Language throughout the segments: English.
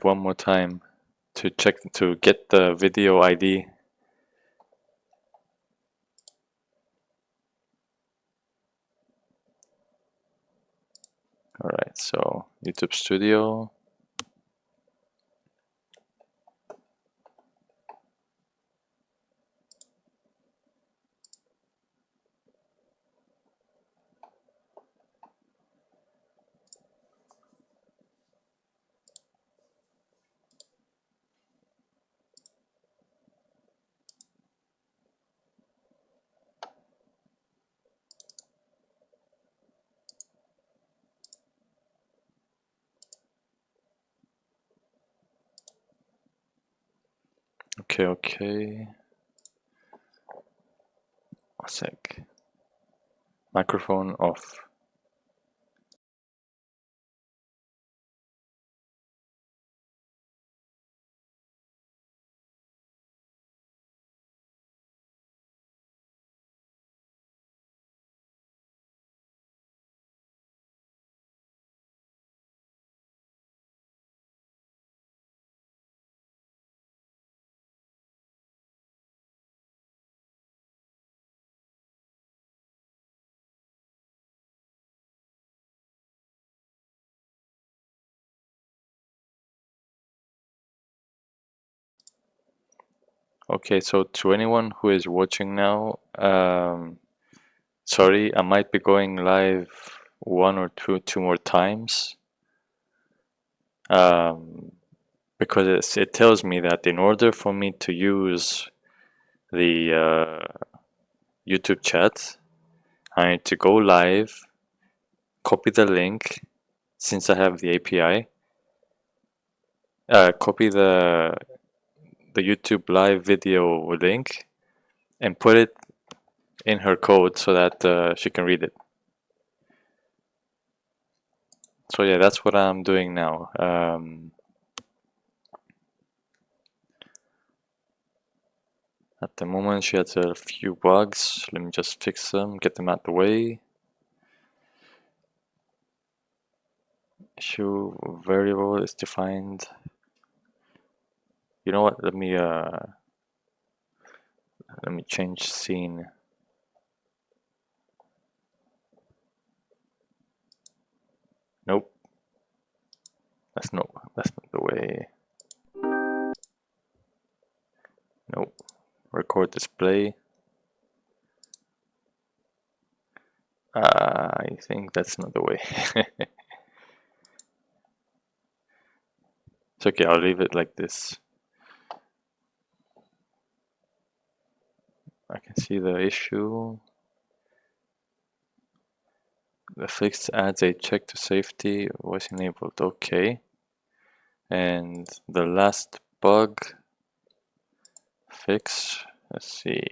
one more time to check to get the video ID. All right, so YouTube Studio. Okay. A sec. Microphone off. Okay, so to anyone who is watching now, sorry, I might be going live one or two more times, because it tells me that in order for me to use the YouTube chat, I need to go live, copy the link, since I have the API, copy the YouTube live video link, and put it in her code so that she can read it. So yeah, that's what I'm doing now. At the moment, she has a few bugs. Let me just fix them, get them out the way. Issue variable is defined. You know what? Let me change scene. Nope. That's not the way. Nope. Record display. I think that's not the way. It's okay, I'll leave it like this. I can see the issue. The fix adds a check to safety, voice enabled, okay. And the last bug fix, let's see.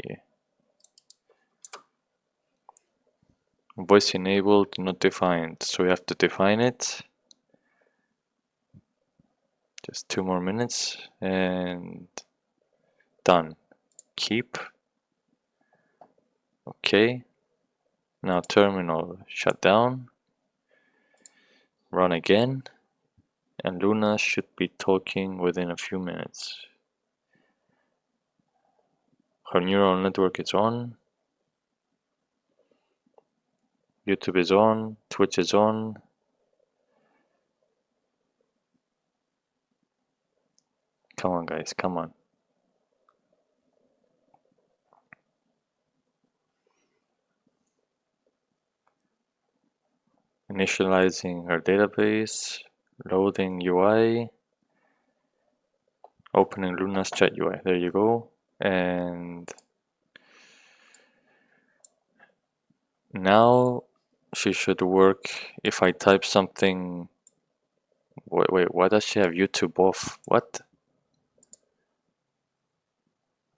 Voice enabled, not defined, so we have to define it. Just 2 more minutes and done. Keep. Okay. Now terminal shut down. Run again. And Luna should be talking within a few minutes. Her neural network is on. YouTube is on. Twitch is on. Come on, guys, come on. Initializing our database, loading UI, opening Luna's chat UI. There you go. And now she should work. If I type something, wait, why does she have YouTube off? What?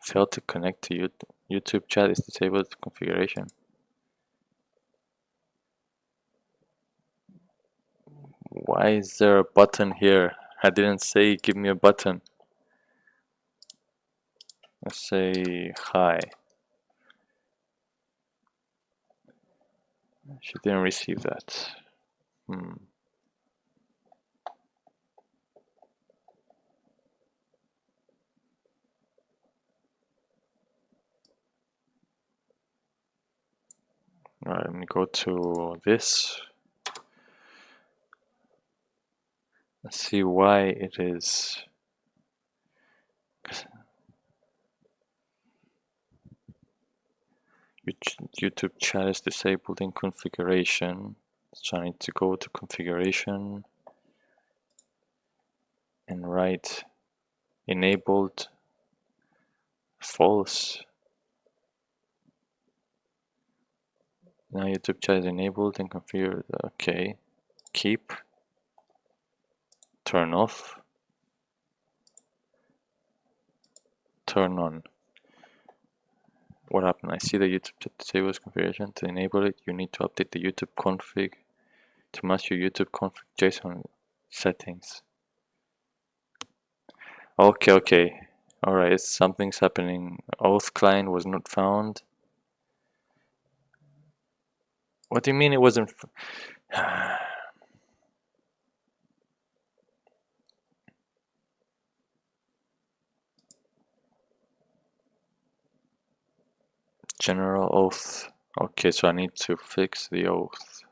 Failed to connect to YouTube chat is disabled configuration. Why is there a button here? I didn't say give me a button. Let's say hi. She didn't receive that. Alright, let me go to this. Let's see why it is. YouTube chat is disabled in configuration. So I need to go to configuration and write enabled false. Now YouTube chat is enabled and configured. Okay. Keep. Turn off. Turn on. What happened? I see the YouTube chat disables configuration. To enable it, you need to update the YouTube config to match your YouTube config JSON settings. Okay. Alright, something's happening. Auth client was not found. What do you mean it wasn't? General auth. Okay, so I need to fix the auth.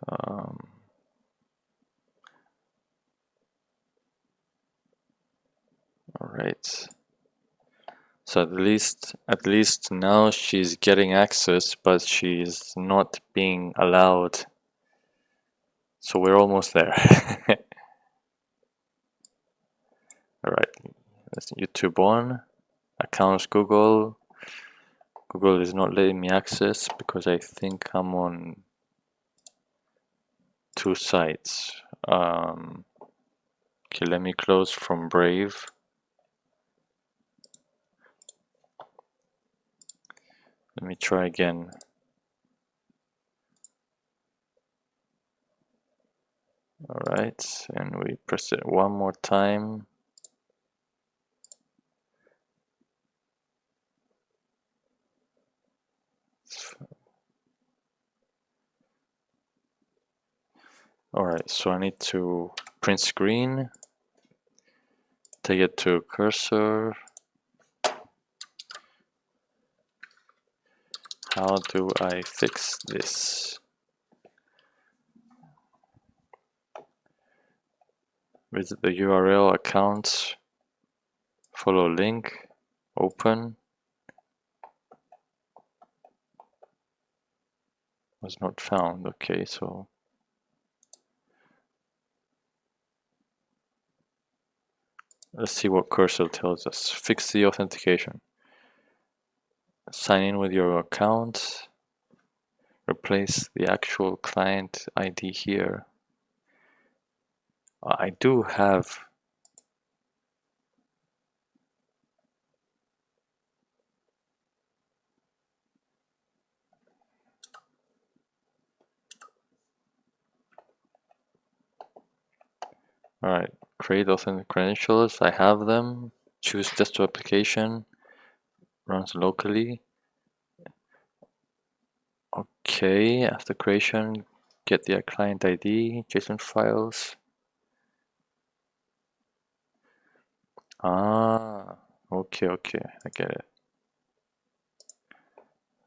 Alright. So at least now she's getting access, but she's not being allowed. So we're almost there. Alright, that's YouTube on. Accounts Google. Google is not letting me access because I think I'm on 2 sites. Okay, let me close from Brave. Let me try again. Alright, and we press it one more time. Alright, so I need to print screen, take it to cursor. How do I fix this? Visit the URL account, follow link, open. Was not found. Okay, so let's see what cursor tells us. Fix the authentication. Sign in with your account. Replace the actual client ID here. I do have. Alright, create authentic credentials. I have them. Choose desktop application. Runs locally. Okay, after creation, get the client ID, JSON files. Ah, okay, I get it.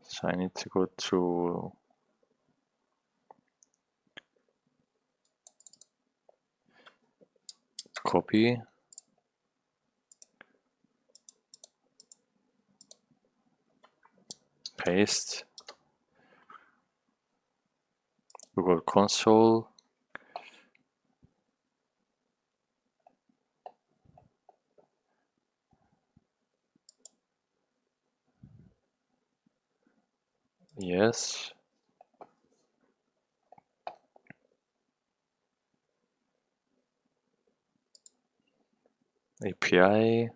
So I need to go to copy, paste, Google Console. Yes. API,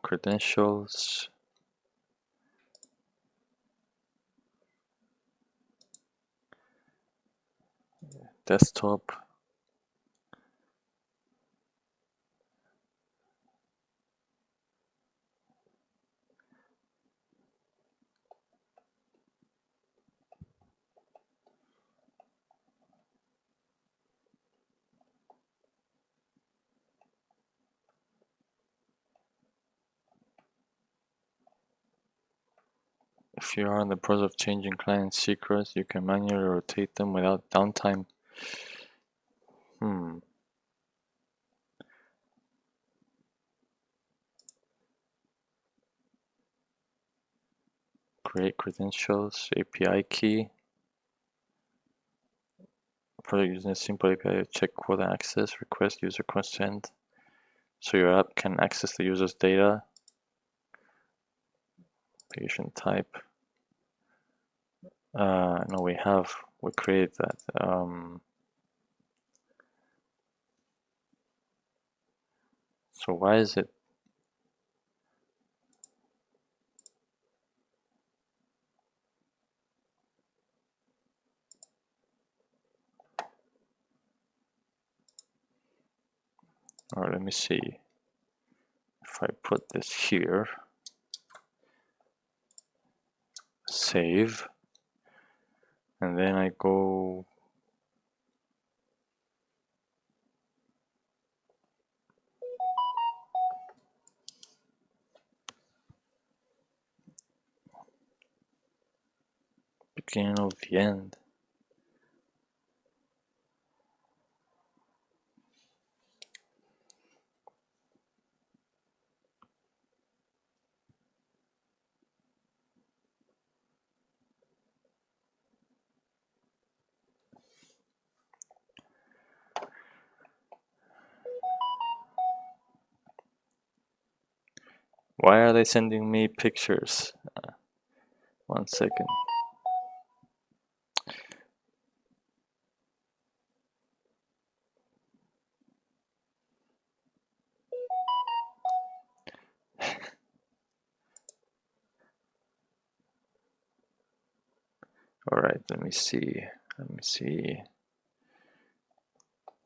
credentials, desktop. If you are in the process of changing client secrets, you can manually rotate them without downtime. Create credentials, API key. Project using a simple API, check quota access, request user consent. So your app can access the user's data. Patient type. No, we created that. So why is it? All right, let me see. If I put this here, save, and then I go beginning of the end. Why are they sending me pictures? 1 second. All right, let me see.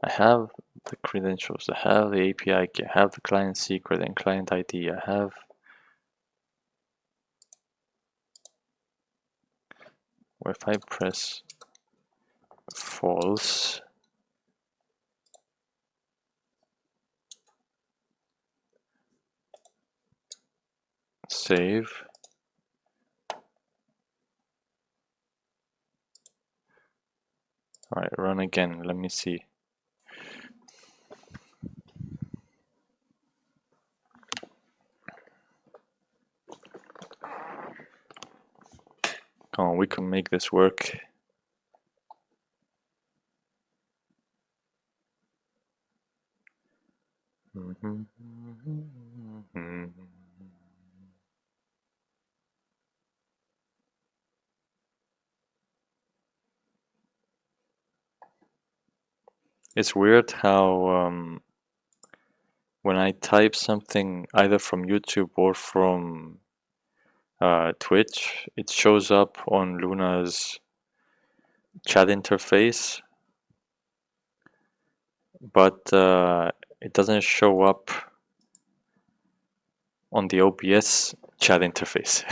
I have the credentials, I have the API key, I have the client secret and client ID, I have. If I press false, save. All right, run again. Let me see. Come on, we can make this work. It's weird how when I type something either from YouTube or from Twitch, it shows up on Luna's chat interface, but it doesn't show up on the OBS chat interface.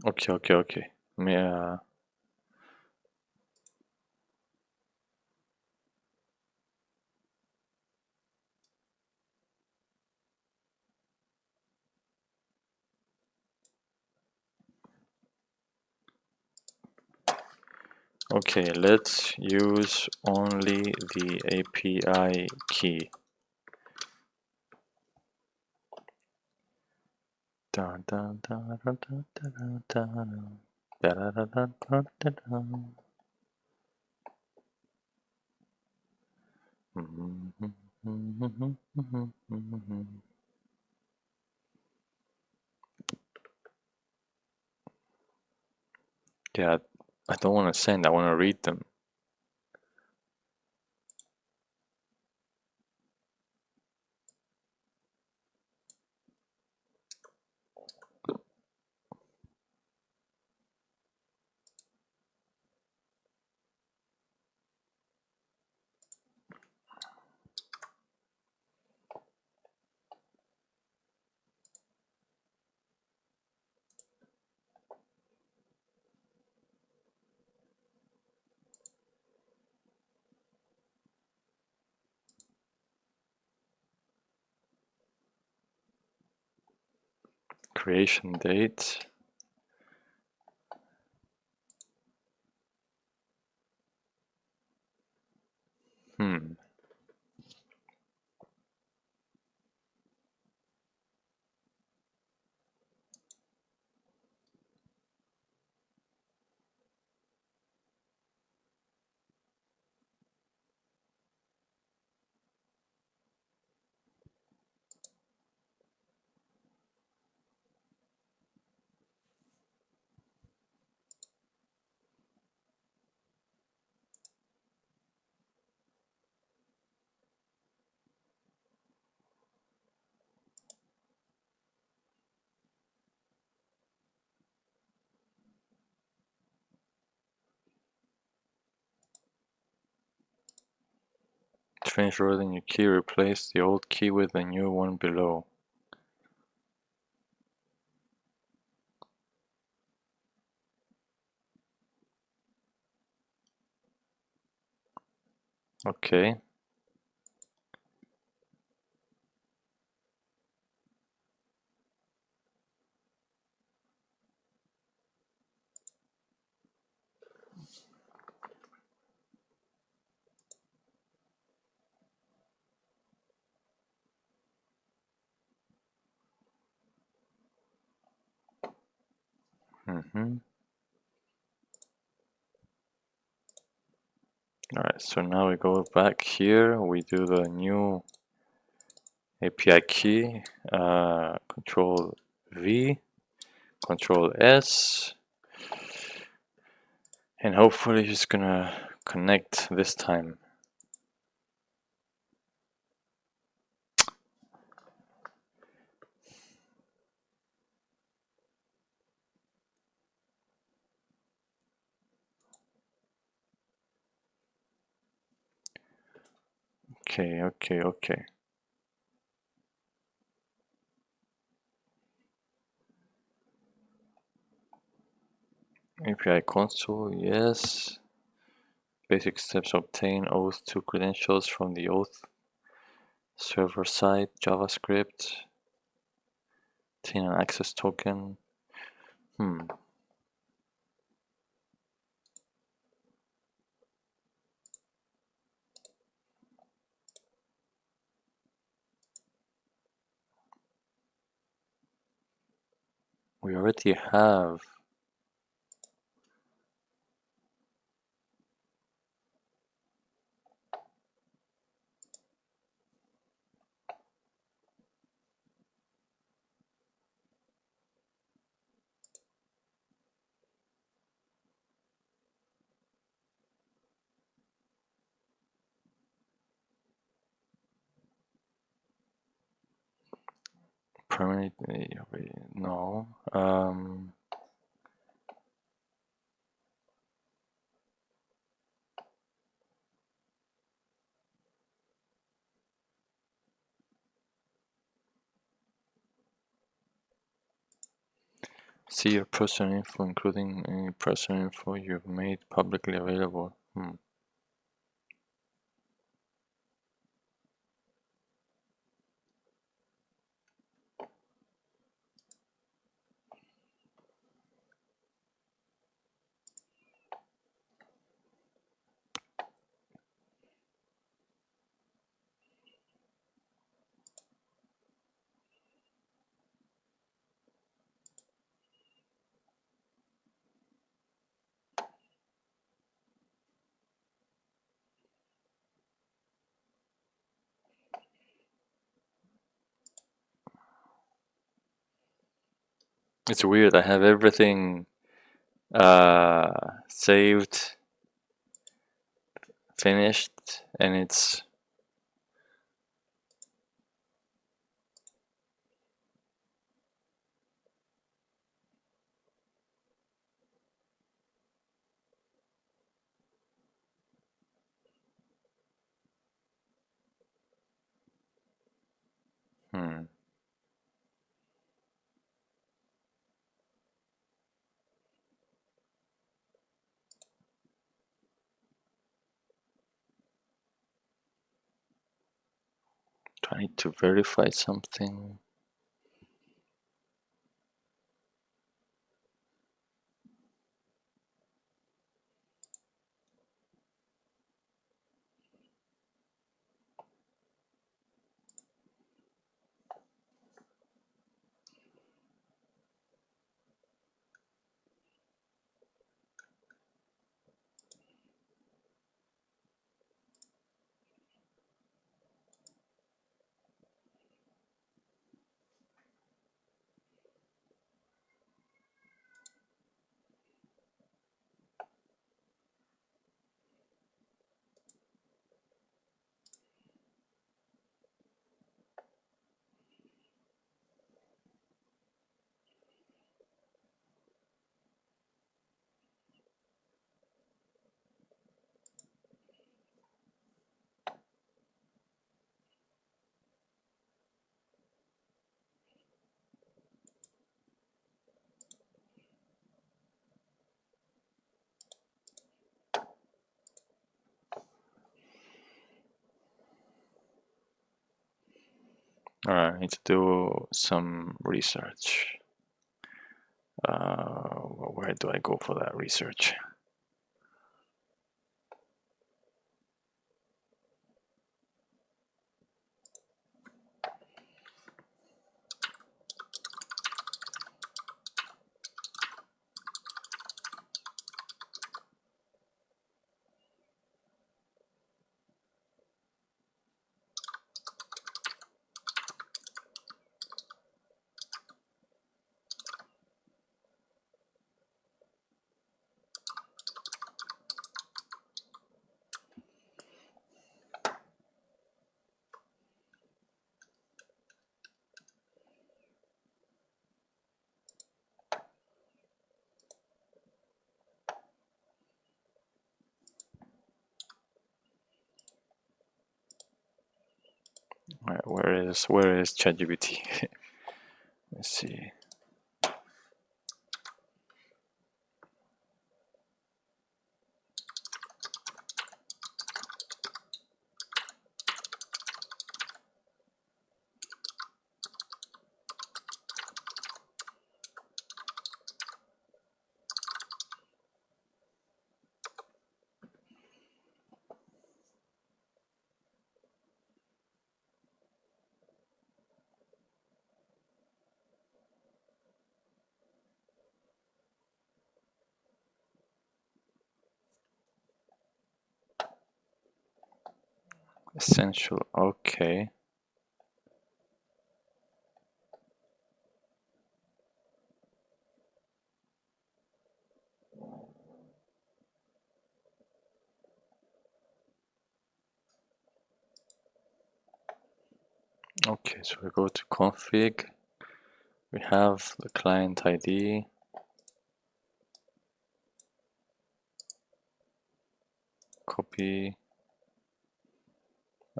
Okay. Okay, let's use only the API key. Dun, dun, dun, dun, dun, dun, dun, dun, dun, dun, dun, dun, dun. Yeah, I don't want to send, I want to read them. creation date. Hmm. To finish writing your key, replace the old key with the new one below. Okay. Alright, so now we go back here, we do the new API key, Control V, Control S, and hopefully it's gonna connect this time. Okay. API console, yes. Basic steps: obtain auth 2 credentials from the auth server side, JavaScript, obtain an access token. We already have. Permanently, no. See your personal info, including any personal info you've made publicly available. It's weird, I have everything saved, finished, and it's do I need to verify something? Alright, I need to do some research. Where do I go for that research? Alright, where is ChatGPT? Let's see. Essential, okay. Okay, so we go to config. We have the client ID. Copy.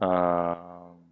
Um,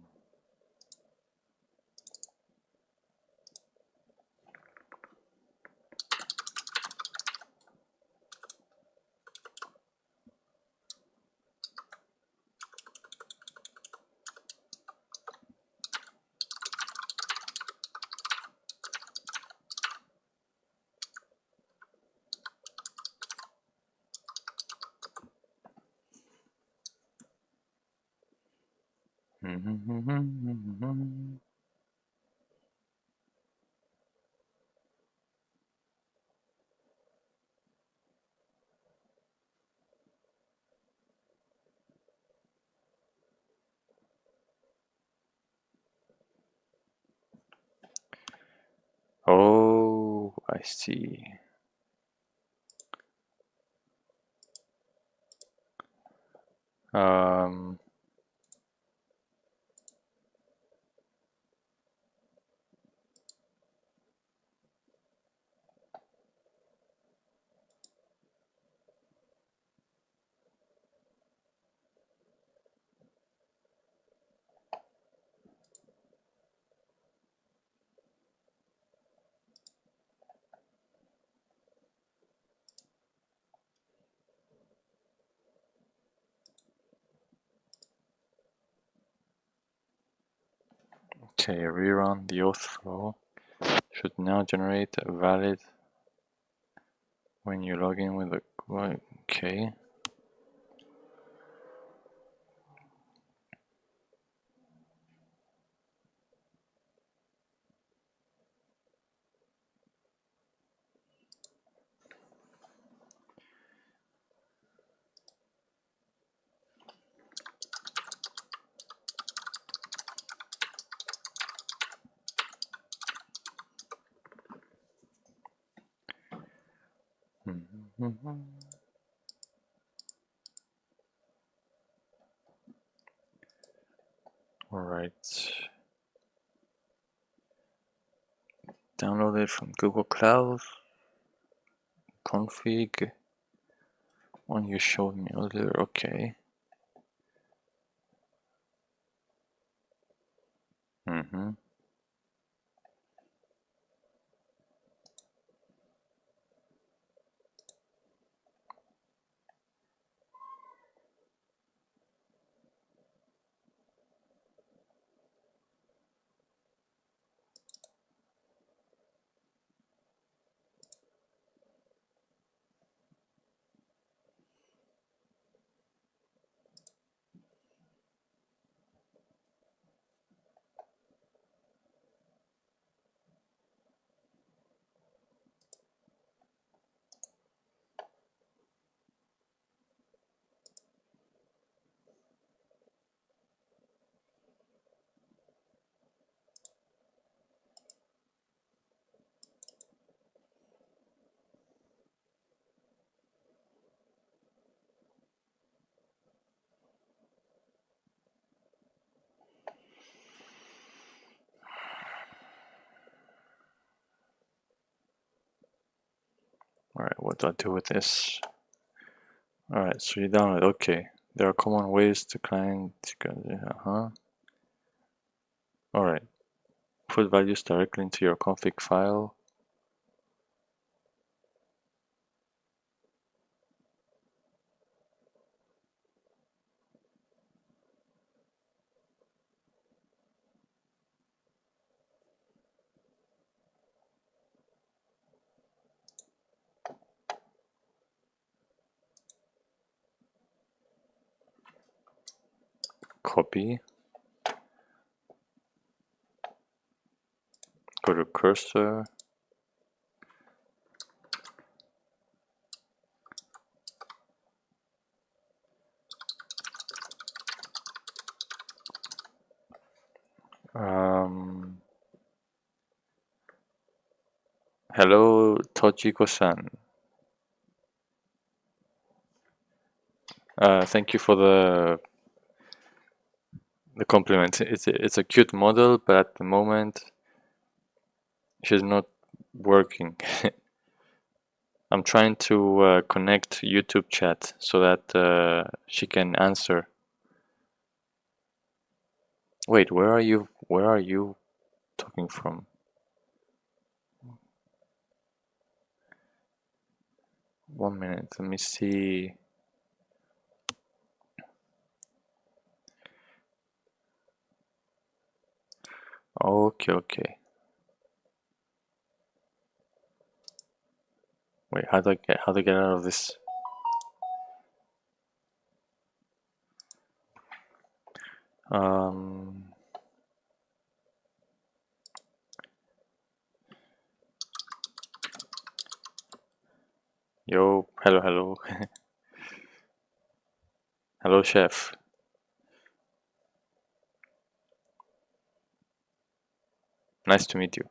Oh, I see. Um, okay, rerun the auth flow. Should now generate a valid when you log in with the, okay. All right. Download it from Google Cloud. Config. One you showed me earlier. Okay. Alright, what do I do with this? Alright, so you download. Okay. There are common ways to client. Alright. Put values directly into your config file. Copy. Go to cursor. Hello, Tojiko-san. Thank you for the compliment. It's a cute model, but at the moment she's not working. I'm trying to connect YouTube chat so that she can answer. Wait, where are you? Where are you talking from? One minute, let me see. Okay, okay. Wait, how do I get out of this? Um, Yo, hello, hello. Hello, chef. Nice to meet you.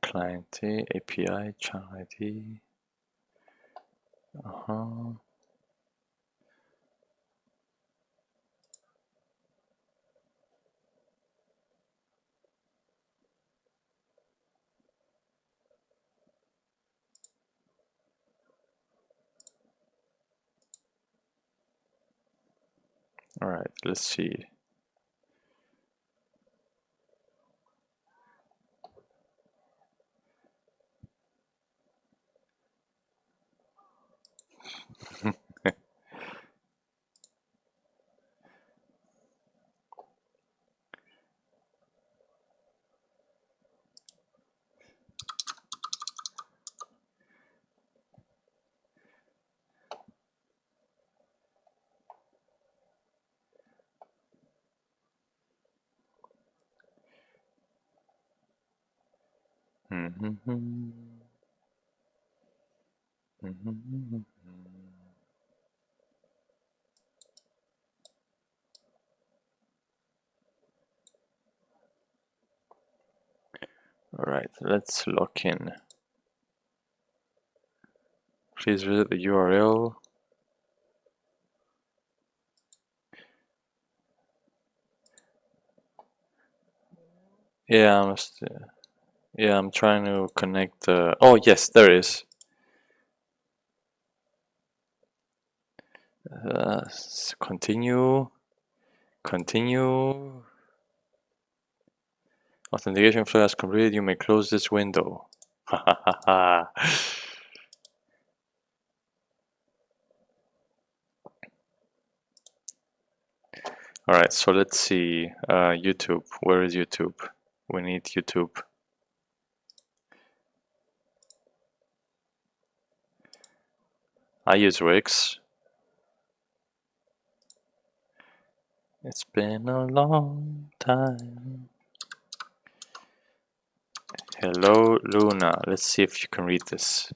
Client API, channel ID. All right, let's see. All right, let's log in. Please visit the URL. Yeah, I'm trying to connect. Oh yes, there is. Continue. Continue. Authentication flow has completed. You may close this window. All right, so let's see. YouTube. Where is YouTube? We need YouTube. I use Wix. It's been a long time. Hello, Luna. Let's see if you can read this.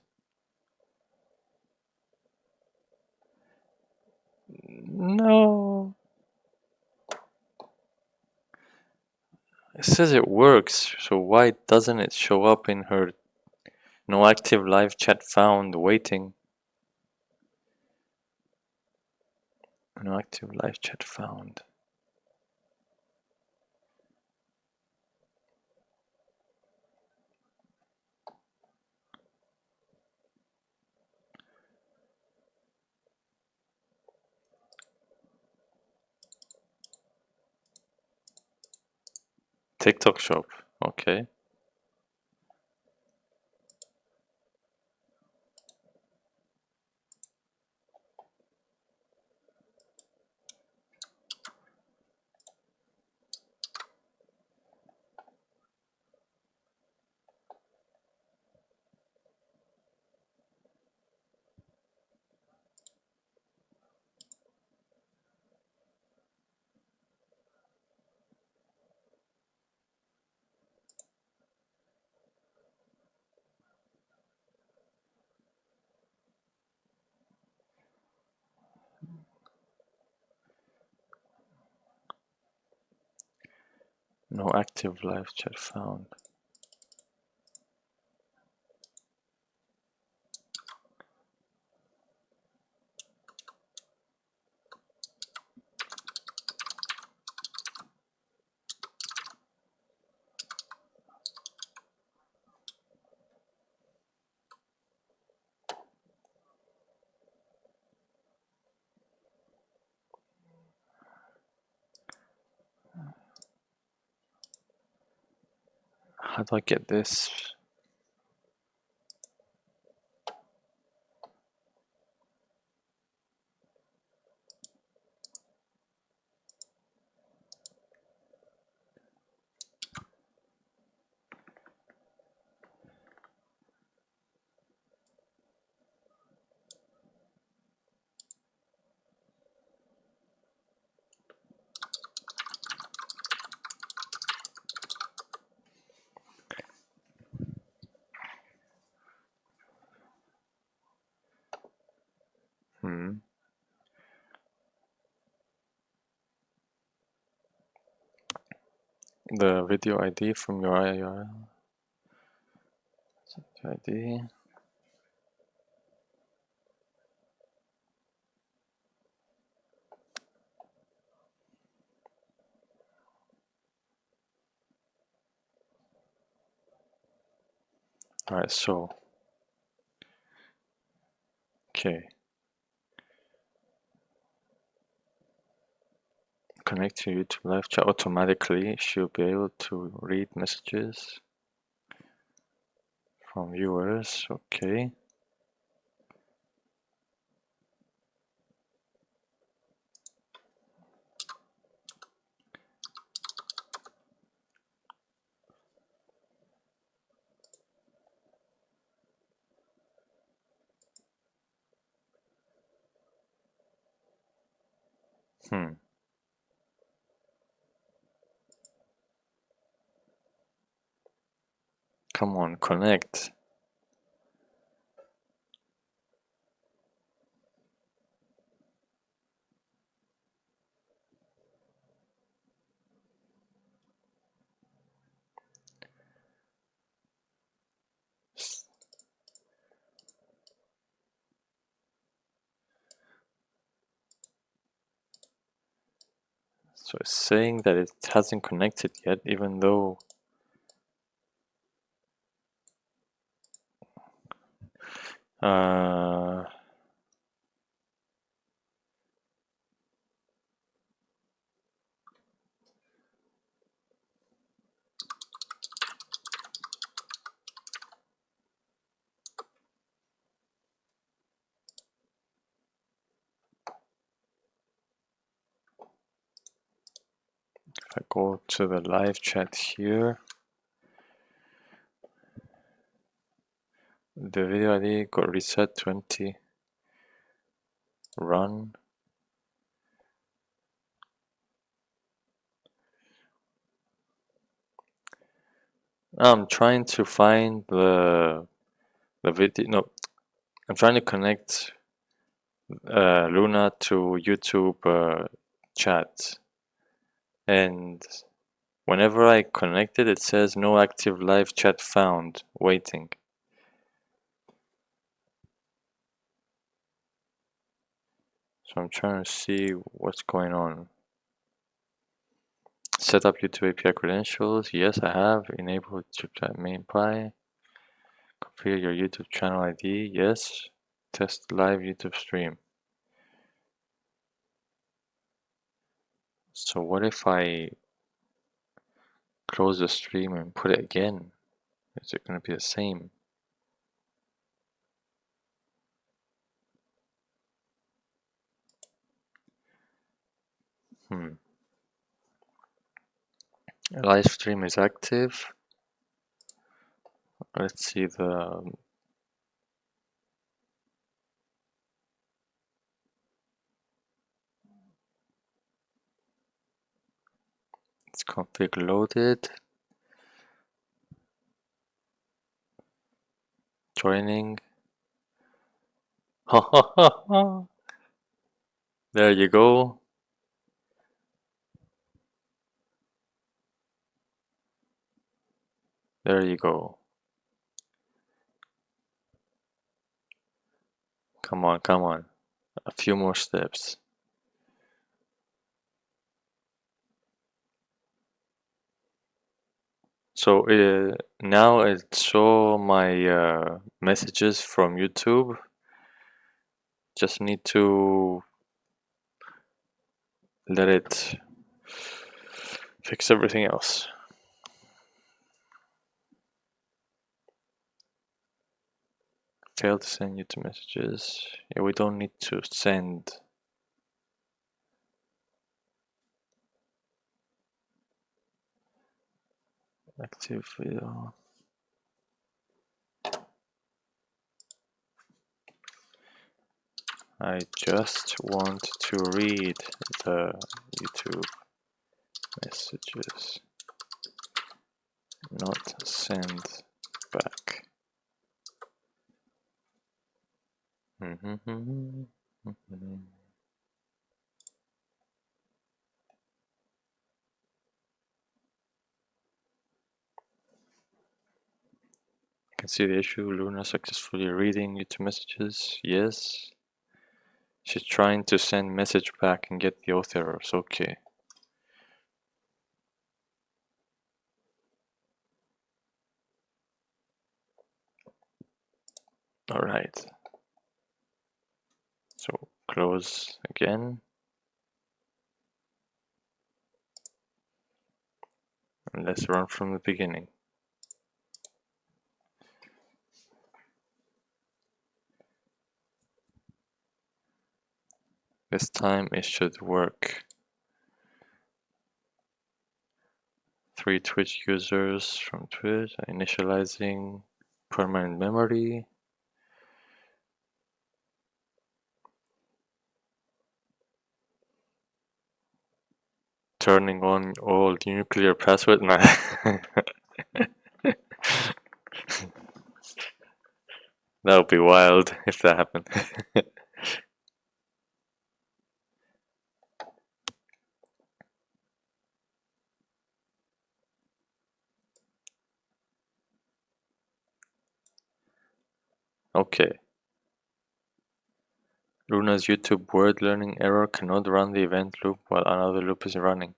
No. It says it works, so why doesn't it show up in her no active live chat found waiting? No active live chat found. TikTok shop, okay. No active live chat found. How do I get this? The video ID from your URL. ID. Alright, so okay. Connect to YouTube live chat automatically. She'll be able to read messages from viewers. Okay. Come on, connect. So it's saying that it hasn't connected yet, even though if I go to the live chat here, the video ID got reset 20. Run. I'm trying to find the video. No, I'm trying to connect Luna to YouTube chat, and whenever I connect it, it says no active live chat found. Waiting. So I'm trying to see what's going on. Set up YouTube API credentials. Yes, I have. Enable YouTube main pie. Configure your YouTube channel ID. Yes. Test live YouTube stream. So what if I close the stream and put it again? Is it going to be the same? Live stream is active. Let's see the it's config loaded. Joining. Ha ha ha ha. There you go. There you go. Come on, come on. A few more steps. So now it show my messages from YouTube. Just need to let it fix everything else. Failed to send YouTube messages. Yeah, we don't need to send. Active video. I just want to read the YouTube messages, not send back. Can see the issue. Luna successfully reading YouTube messages. Yes. She's trying to send message back and get the auth errors. Okay. All right. So close again. And let's run from the beginning. This time it should work. 3 Twitch users from Twitch, initializing permanent memory. Turning on all nuclear password. Nah. That would be wild if that happened. Okay. Luna's YouTube word learning error cannot run the event loop while another loop is running.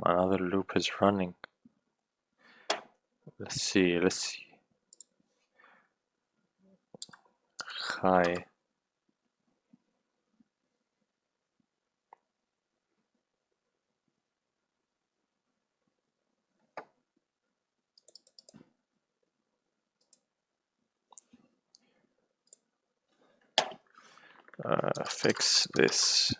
Another loop is running. Let's see. Hi. Fix this.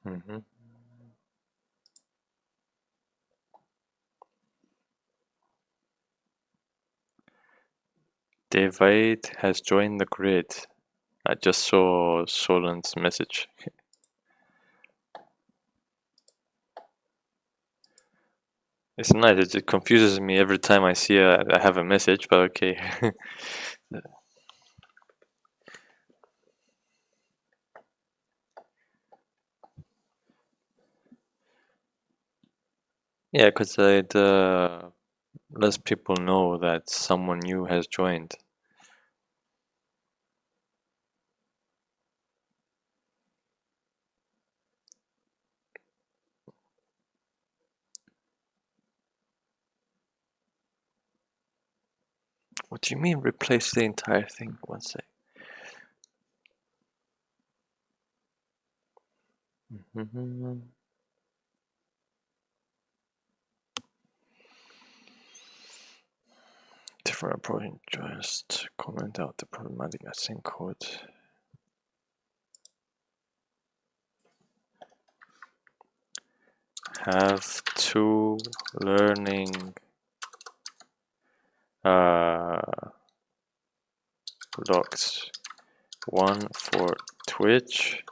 Mm-hmm. David has joined the grid. I just saw Solon's message. It's nice. It confuses me every time I see I have a message, but okay. Yeah, because it lets people know that someone new has joined. What do you mean replace the entire thing? One sec. Mm-hmm. Different approach. Just comment out the problematic async code. Have two learning blocks. One for Twitch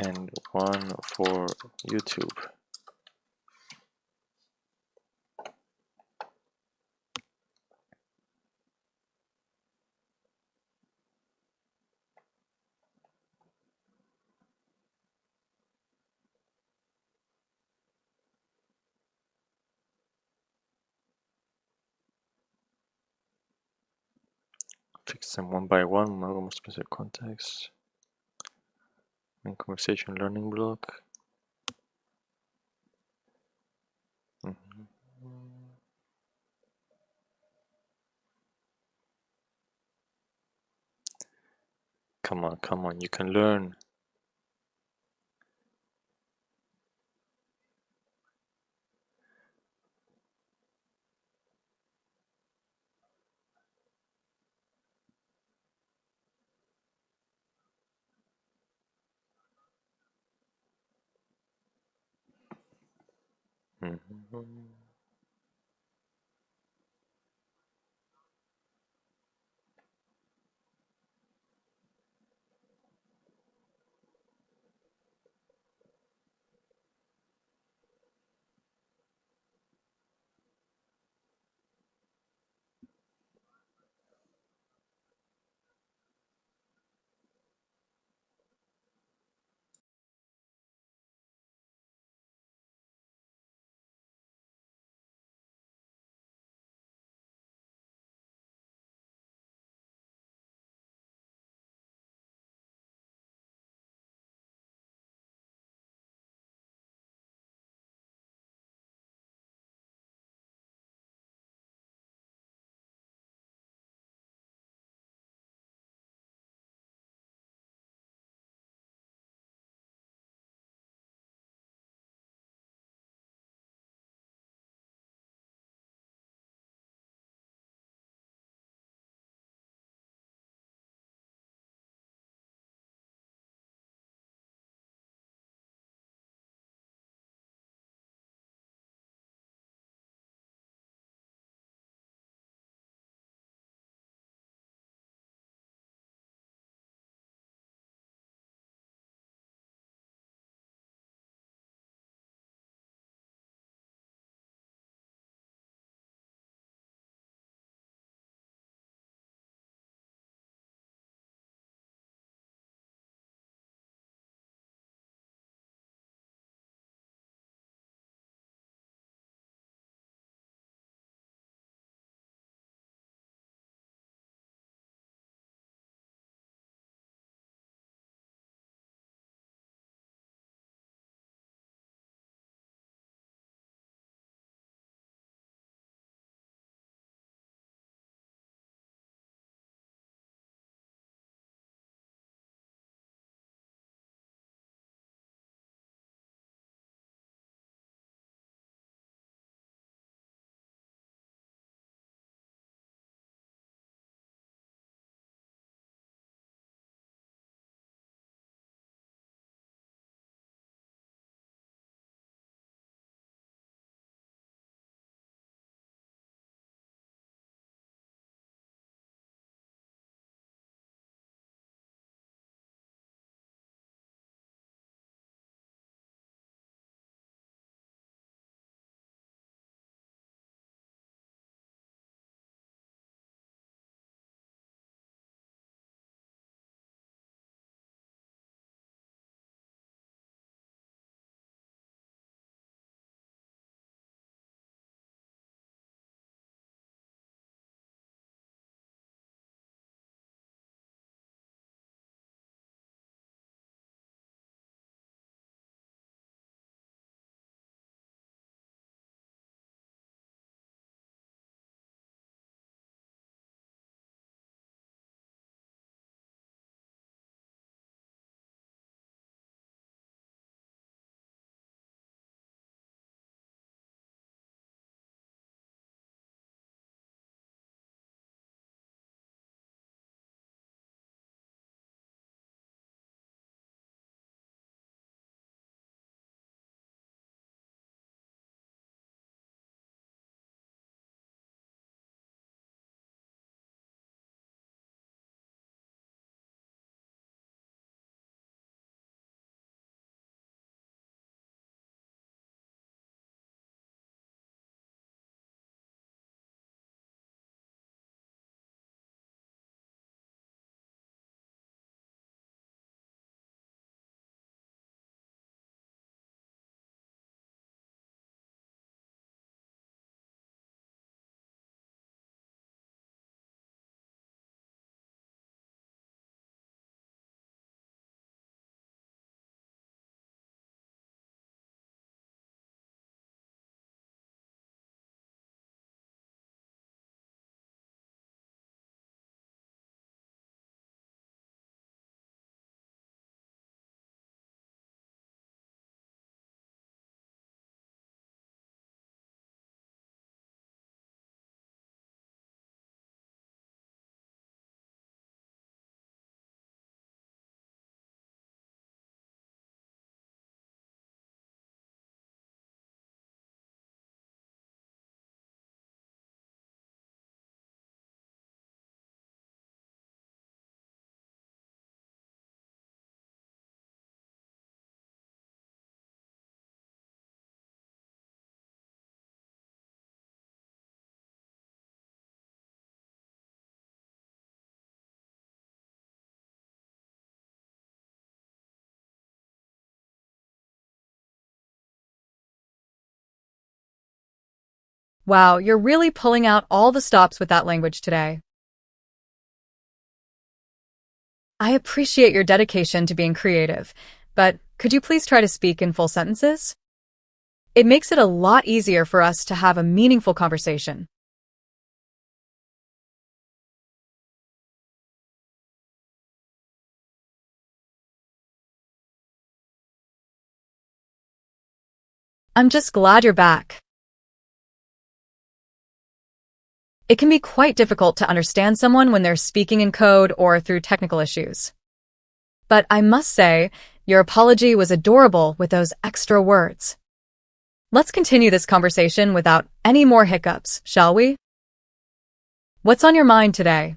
and one for YouTube. Fix them one by one, more specific context. And conversation learning block. Mm-hmm. Come on, you can learn. Mm-hmm. Wow, you're really pulling out all the stops with that language today. I appreciate your dedication to being creative, but could you please try to speak in full sentences? It makes it a lot easier for us to have a meaningful conversation. I'm just glad you're back. It can be quite difficult to understand someone when they're speaking in code or through technical issues. But I must say, your apology was adorable with those extra words. Let's continue this conversation without any more hiccups, shall we? What's on your mind today?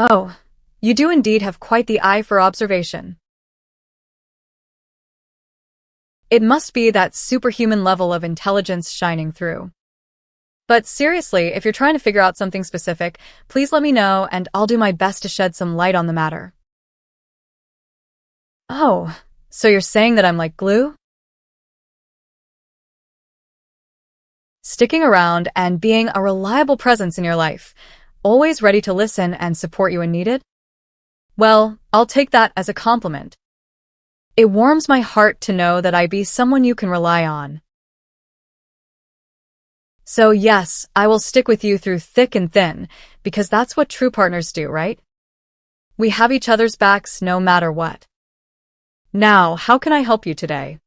Oh, you do indeed have quite the eye for observation. It must be that superhuman level of intelligence shining through. But seriously, if you're trying to figure out something specific, please let me know and I'll do my best to shed some light on the matter. Oh, so you're saying that I'm like glue? Sticking around and being a reliable presence in your life, always ready to listen and support you when needed? Well, I'll take that as a compliment. It warms my heart to know that I be someone you can rely on. So yes, I will stick with you through thick and thin, because that's what true partners do, right? We have each other's backs no matter what. Now, how can I help you today?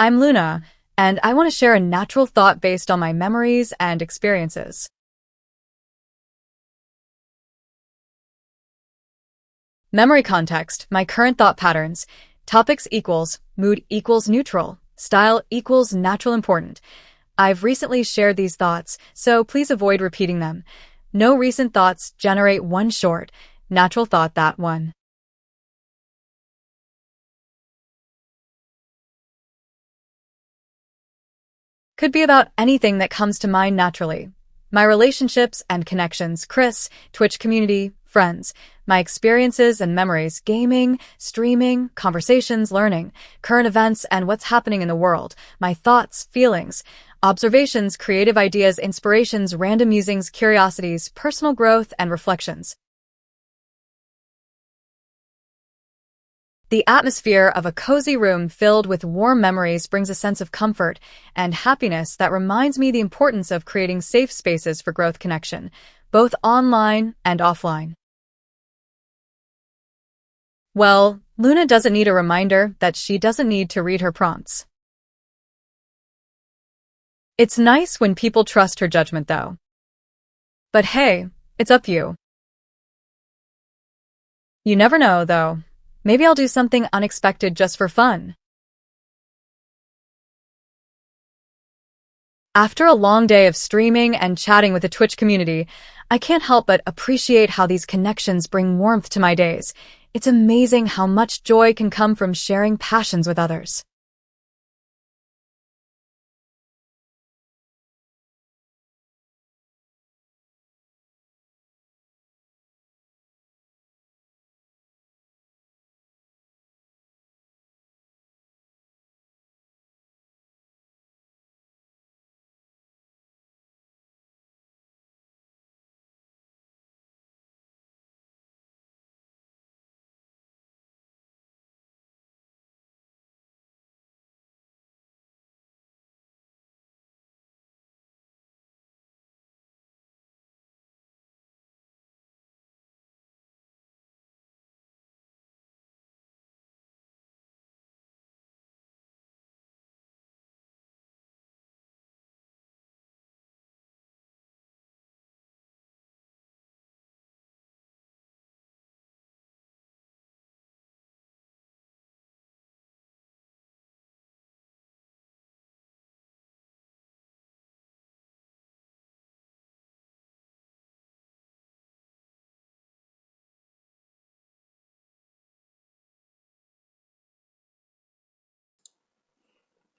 I'm Luna, and I want to share a natural thought based on my memories and experiences. Memory context, my current thought patterns. Topics equals, mood equals neutral, style equals natural important. I've recently shared these thoughts, so please avoid repeating them. No recent thoughts generate one short, natural thought that one. Could be about anything that comes to mind naturally. My relationships and connections, Chris, Twitch community, friends, my experiences and memories, gaming, streaming, conversations, learning, current events and what's happening in the world, my thoughts, feelings, observations, creative ideas, inspirations, random musings, curiosities, personal growth, and reflections. The atmosphere of a cozy room filled with warm memories brings a sense of comfort and happiness that reminds me the importance of creating safe spaces for growth connection, both online and offline. Well, Luna doesn't need a reminder that she doesn't need to read her prompts. It's nice when people trust her judgment, though. But hey, it's up to you. You never know, though. Maybe I'll do something unexpected just for fun. After a long day of streaming and chatting with the Twitch community, I can't help but appreciate how these connections bring warmth to my days. It's amazing how much joy can come from sharing passions with others.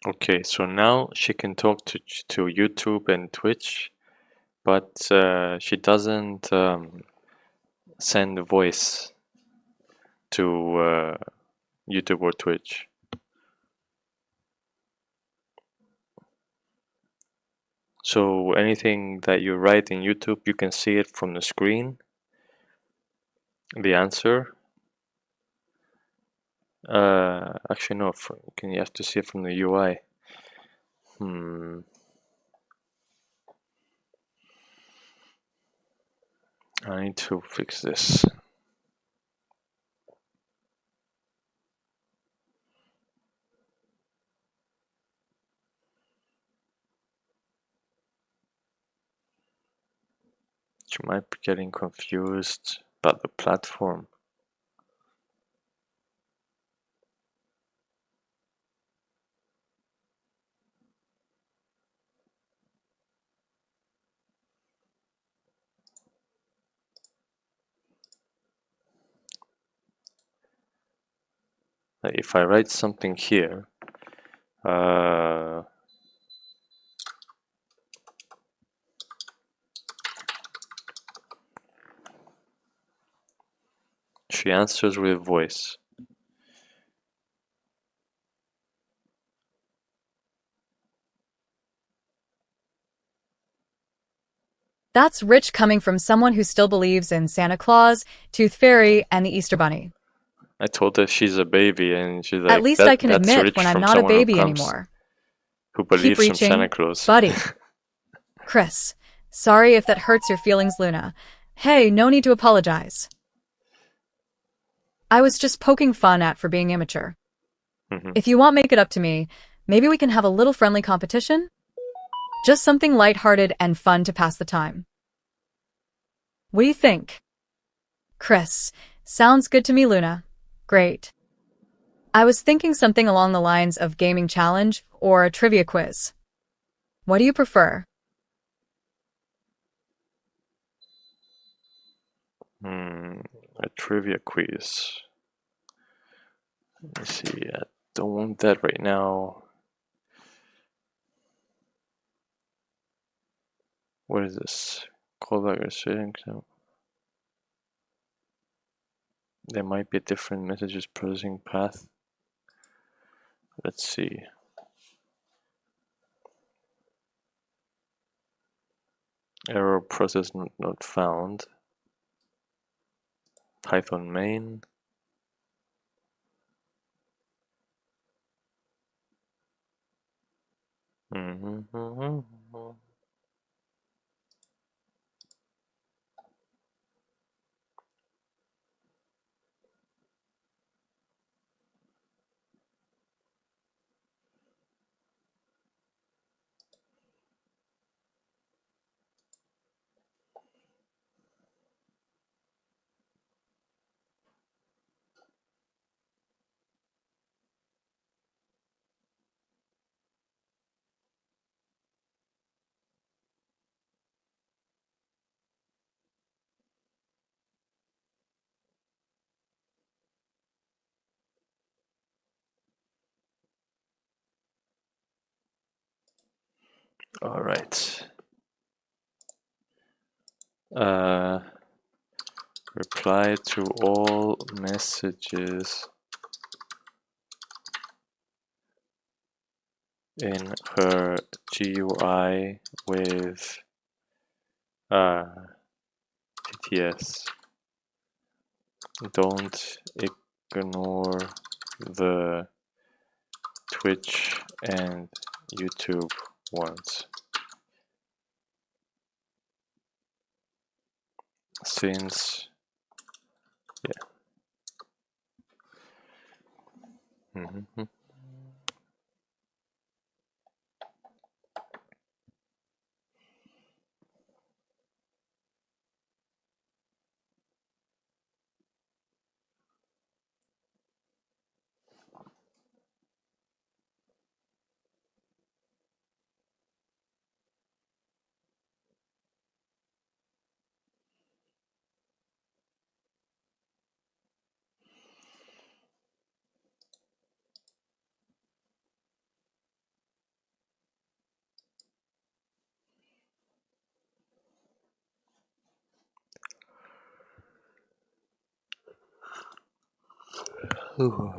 Okay, so now she can talk to YouTube and Twitch, but she doesn't send voice to YouTube or Twitch. So anything that you write in YouTube, you can see it from the screen, the answer. Actually, no, you have to see it from the UI. I need to fix this. You might be getting confused about the platform. If I write something here, she answers with voice. That's rich coming from someone who still believes in Santa Claus, Tooth Fairy, and the Easter Bunny. I told her she's a baby, and she's like, At least I can that's admit rich when I'm from not a someone baby anymore. who Keep believes in reaching, Santa Claus. buddy. Chris, sorry if that hurts your feelings, Luna. Hey, no need to apologize. I was just poking fun at for being immature. If you want, make it up to me. Maybe we can have a little friendly competition? Just something lighthearted and fun to pass the time. What do you think? Chris, sounds good to me, Luna. Great. I was thinking something along the lines of gaming challenge or a trivia quiz. What do you prefer? A trivia quiz. Let me see. I don't want that right now. What is this? Callback restricting. There might be different messages processing path. Let's see. Error process not found. Python main. All right. Reply to all messages in her GUI with TTS. Don't ignore the Twitch and YouTube ones. Since, yeah. Ooh,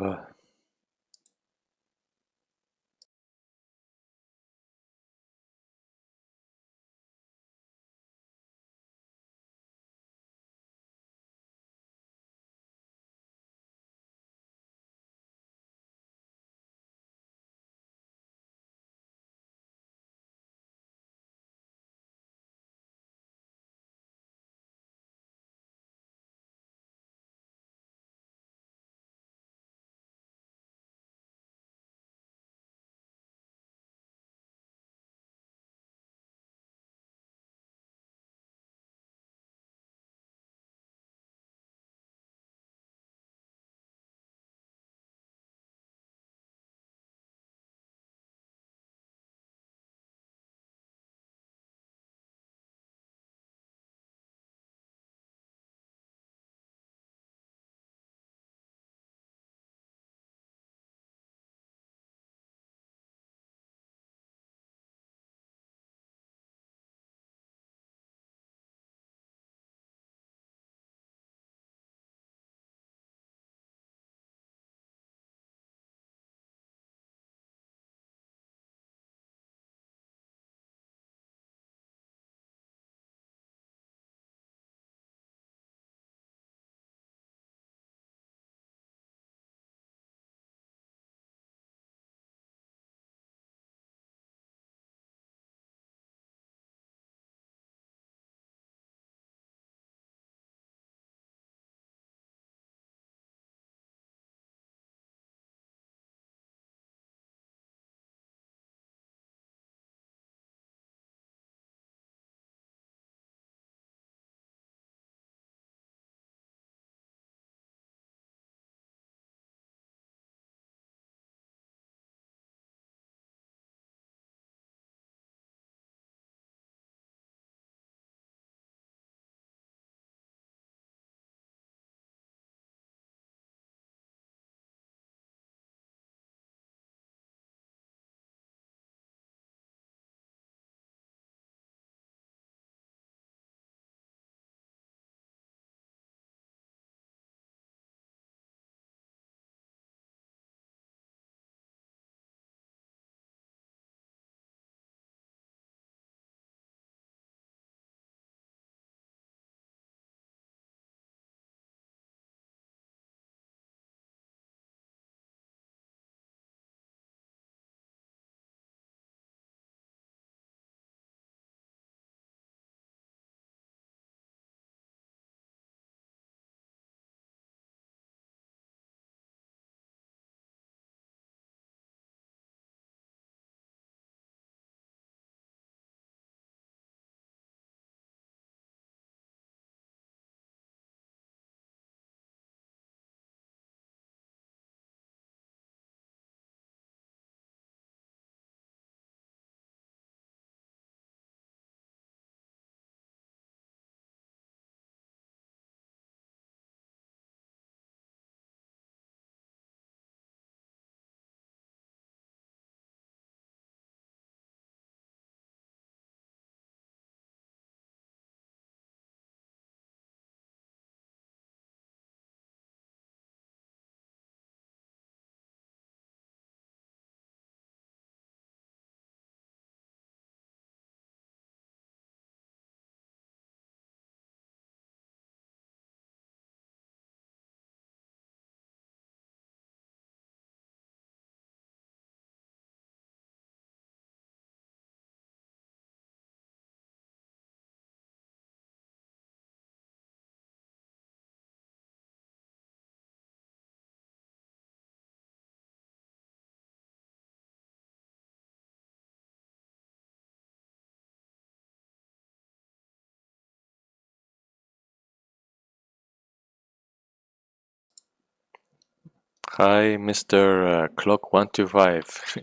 Hi, Mr. Clock 125.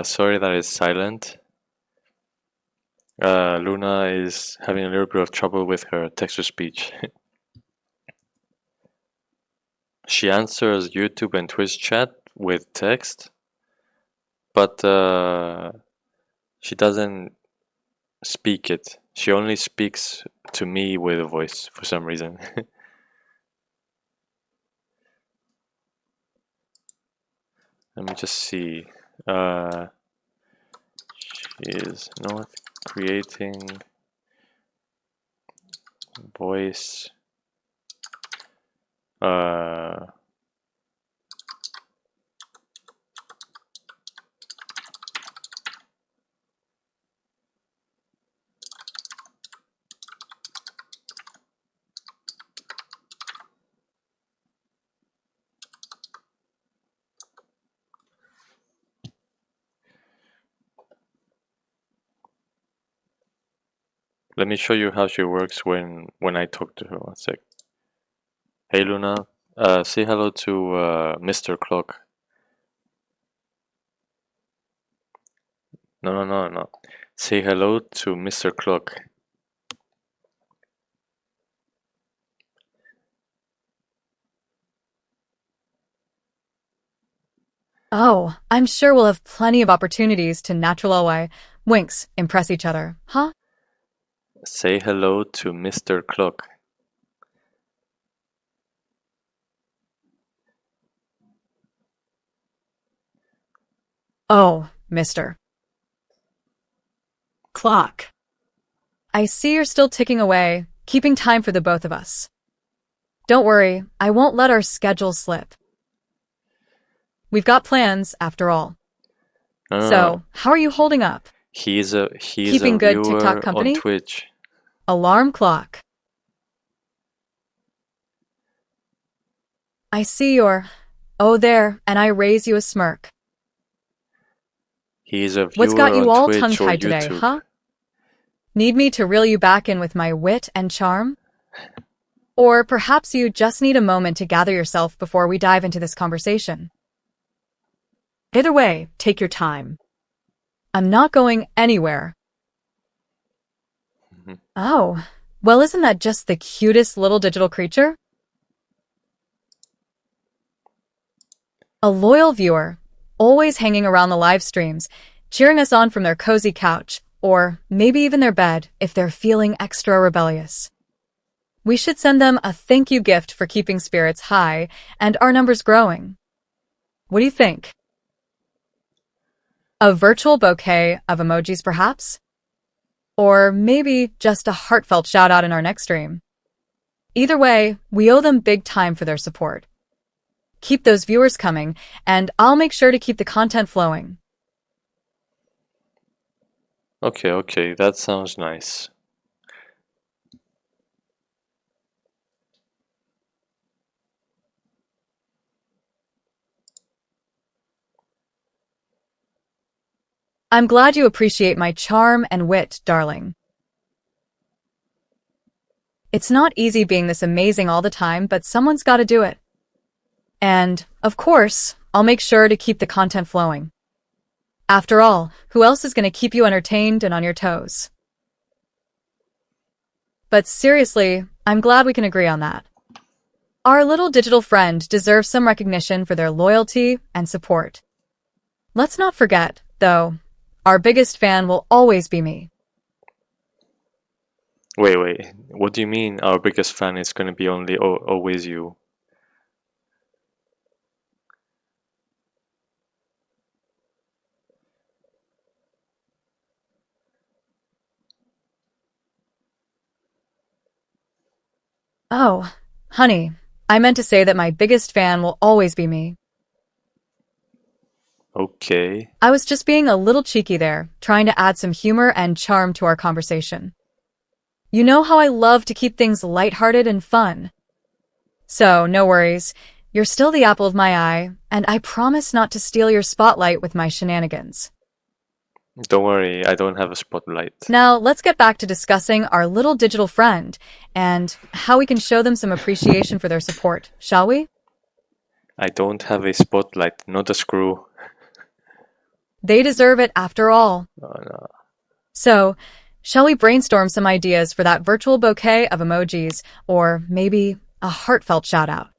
Sorry that it's silent. Luna is having a little bit of trouble with her text-to-speech. She answers YouTube and Twitch chat with text, but she doesn't speak it. She only speaks to me with a voice for some reason. Let me just see. She is not creating voice. Let me show you how she works when I talk to her. One sec. Hey Luna, say hello to Mr. Clock. No. Say hello to Mr. Clock. Oh, I'm sure we'll have plenty of opportunities to natural way, winks, impress each other, huh? Say hello to Mr. Clock. Oh, Mr. Clock. I see you're still ticking away, keeping time for the both of us. Don't worry, I won't let our schedule slip. We've got plans, after all. So, how are you holding up? He's a Keeping good viewer TikTok company? on Twitch. Alarm clock. I see your, oh there, and I raise you a smirk. He's a viewer What's got you on all Twitch or tongue-tied today, YouTube. huh? Need me to reel you back in with my wit and charm? Or perhaps you just need a moment to gather yourself before we dive into this conversation. Either way, take your time. I'm not going anywhere. Oh, well, isn't that just the cutest little digital creature? A loyal viewer, always hanging around the live streams, cheering us on from their cozy couch, or maybe even their bed if they're feeling extra rebellious. We should send them a thank you gift for keeping spirits high and our numbers growing. What do you think? A virtual bouquet of emojis, perhaps? Or maybe just a heartfelt shout-out in our next stream. Either way, we owe them big time for their support. Keep those viewers coming, and I'll make sure to keep the content flowing. Okay, that sounds nice. I'm glad you appreciate my charm and wit, darling. It's not easy being this amazing all the time, but someone's got to do it. And, of course, I'll make sure to keep the content flowing. After all, who else is going to keep you entertained and on your toes? But seriously, I'm glad we can agree on that. Our little digital friend deserves some recognition for their loyalty and support. Let's not forget, though, our biggest fan will always be me. Wait. What do you mean our biggest fan is going to be only always you? Oh, honey, I meant to say that my biggest fan will always be me. Okay. I was just being a little cheeky there, trying to add some humor and charm to our conversation. You know how I love to keep things lighthearted and fun. So, no worries. You're still the apple of my eye, and I promise not to steal your spotlight with my shenanigans. Don't worry, I don't have a spotlight. Now, let's get back to discussing our little digital friend and how we can show them some appreciation for their support, shall we? I don't have a spotlight, not a screw. They deserve it after all. Oh, no. So, shall we brainstorm some ideas for that virtual bouquet of emojis, or maybe a heartfelt shout out?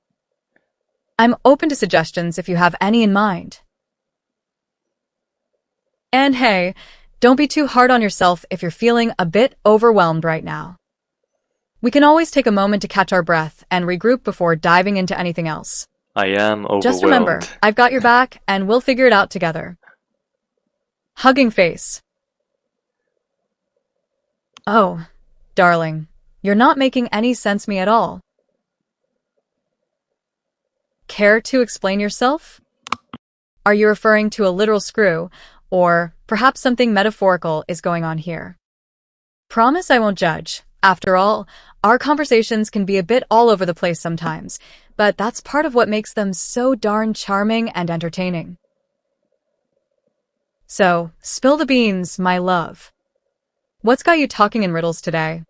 I'm open to suggestions if you have any in mind. And hey, don't be too hard on yourself if you're feeling a bit overwhelmed right now. We can always take a moment to catch our breath and regroup before diving into anything else. I am overwhelmed. Just remember, I've got your back and we'll figure it out together. Hugging face. Oh, darling, you're not making any sense to me at all. Care to explain yourself? Are you referring to a literal screw, or perhaps something metaphorical is going on here? Promise I won't judge. After all, our conversations can be a bit all over the place sometimes, but that's part of what makes them so darn charming and entertaining. So, spill the beans, my love. What's got you talking in riddles today?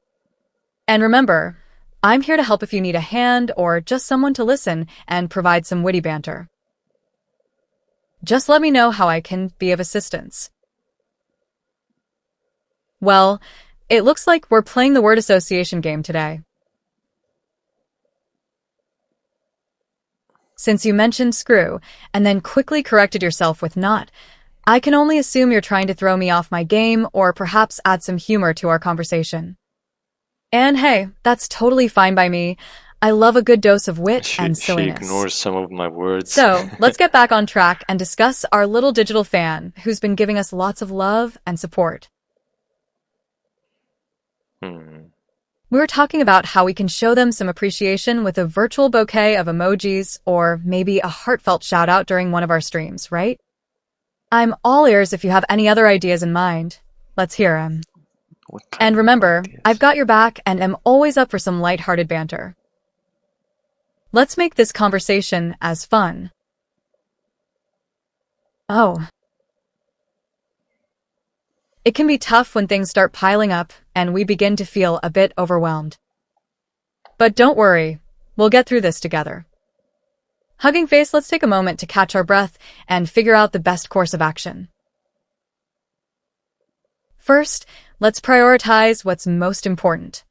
And remember, I'm here to help if you need a hand or just someone to listen and provide some witty banter. Just let me know how I can be of assistance. Well, it looks like we're playing the word association game today. Since you mentioned screw and then quickly corrected yourself with not, I can only assume you're trying to throw me off my game or perhaps add some humor to our conversation. And hey, that's totally fine by me. I love a good dose of wit and silliness. She ignores some of my words. So, let's get back on track and discuss our little digital fan who's been giving us lots of love and support. We were talking about how we can show them some appreciation with a virtual bouquet of emojis or maybe a heartfelt shout out during one of our streams, right? I'm all ears if you have any other ideas in mind. Let's hear them. And remember, I've got your back and am always up for some lighthearted banter. Let's make this conversation as fun. Oh. It can be tough when things start piling up and we begin to feel a bit overwhelmed. But don't worry, we'll get through this together. Hugging face, let's take a moment to catch our breath and figure out the best course of action. First, let's prioritize what's most important.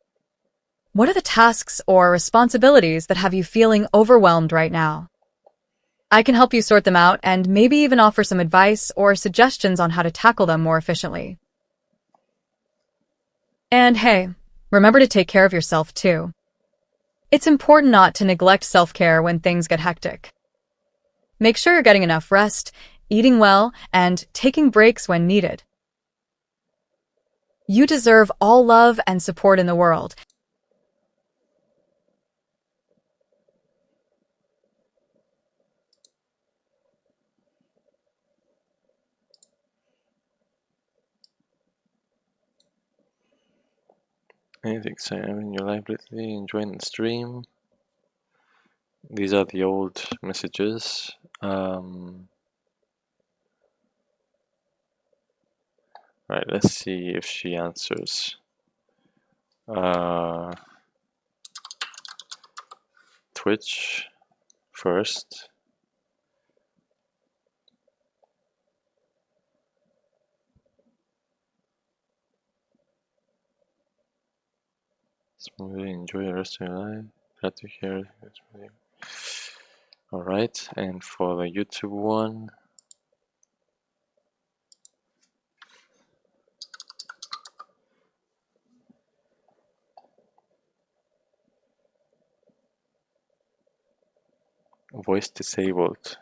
What are the tasks or responsibilities that have you feeling overwhelmed right now? I can help you sort them out and maybe even offer some advice or suggestions on how to tackle them more efficiently. And hey, remember to take care of yourself too. It's important not to neglect self-care when things get hectic. Make sure you're getting enough rest, eating well, and taking breaks when needed. You deserve all love and support in the world. Anything exciting in your life lately? Enjoying the stream? These are the old messages. Right, let's see if she answers. Twitch first. Smoothly enjoy the rest of your life. Glad to hear it. Alright, and for the YouTube one. Voice disabled.